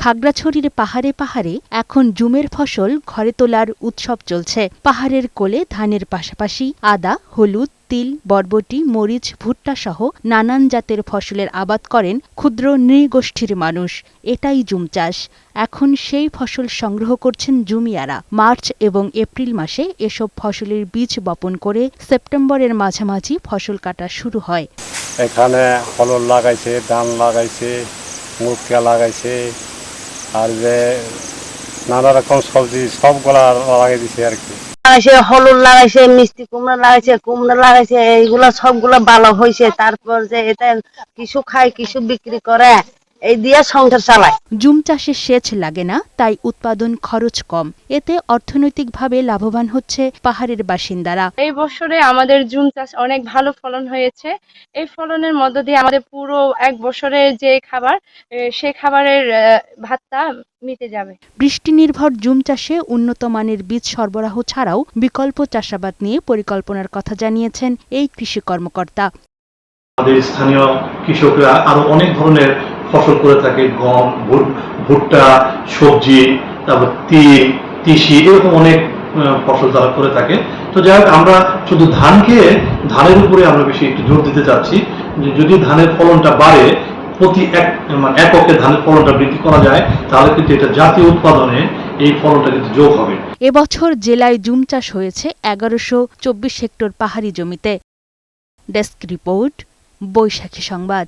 খাগড়াছড়ির পাহাড়ে পাহাড়ে এখন জুমের ফসল ঘরে তোলার উৎসব চলছে। পাহাড়ের কোলে ধানের পাশাপাশি আদা, হলুদ, তিল, বরবটি, মরিচ, ভুট্টা সহ নানান জাতের ফসলের আবাদ করেন ক্ষুদ্র নৃগোষ্ঠীর মানুষ। এটাই জুম চাষ। এখন সেই ফসল সংগ্রহ করছেন জুমিয়ারা। মার্চ এবং এপ্রিল মাসে এসব ফসলের বীজ বপন করে সেপ্টেম্বরের মাঝামাঝি ফসল কাটা শুরু হয়। এখানে ফলন লাগাইছে, ধান লাগাইছে, মুরগা লাগাইছে, আর যে নানা রকম সবজি সবগুলা লাগাই দিছে আর কি। লাগাইছে হলুদ লাগাইছে, মিষ্টি কুমড়া লাগাইছে, এইগুলা সবগুলা ভালো হয়েছে। তারপর যে এটা কিছু খায়, কিছু বিক্রি করে, এই দিয়ে সংসার চালায়। জুম চাষে সেচ লাগে না, তাই উৎপাদন খরচ কম। এতে অর্থনৈতিকভাবে লাভবান হচ্ছে পাহাড়ের বাসিন্দারা। এই বছরে আমাদের জুম চাষ অনেক ভালো ফলন হয়েছে। এই ফলনের মধ্য দিয়ে আমাদের পুরো এক বছরের যে খাবার, সেই খাবারের ভাতটা মিটে যাবে। বৃষ্টি নির্ভর জুম চাষে উন্নত মানের বীজ সরবরাহ ছাড়াও বিকল্প চাষাবাদ নিয়ে পরিকল্পনার কথা জানিয়েছেন এই কৃষি কর্মকর্তা। আমাদের স্থানীয় কৃষকরা আরো অনেক ধরনের ফসল করে থাকে, গম, ভুট্টা, সবজি, তারপর তিল, তিসি, এরকম অনেক ফসল তারা করে থাকে। তো যাই হোক, আমরা শুধু ধানের উপরে আমরা বেশি একটু জোর দিতে চাচ্ছি। যদি ধানের ফলনটা বাড়ে, প্রতি এককে ধানের ফলনটা বৃদ্ধি করা যায়, তাহলে কিন্তু এটা জাতীয় উৎপাদনে এই ফলনটা কিন্তু যোগ হবে। এবছর জেলায় জুম চাষ হয়েছে 1124 হেক্টর পাহাড়ি জমিতে। ডেস্ক রিপোর্ট, বৈশাখী সংবাদ।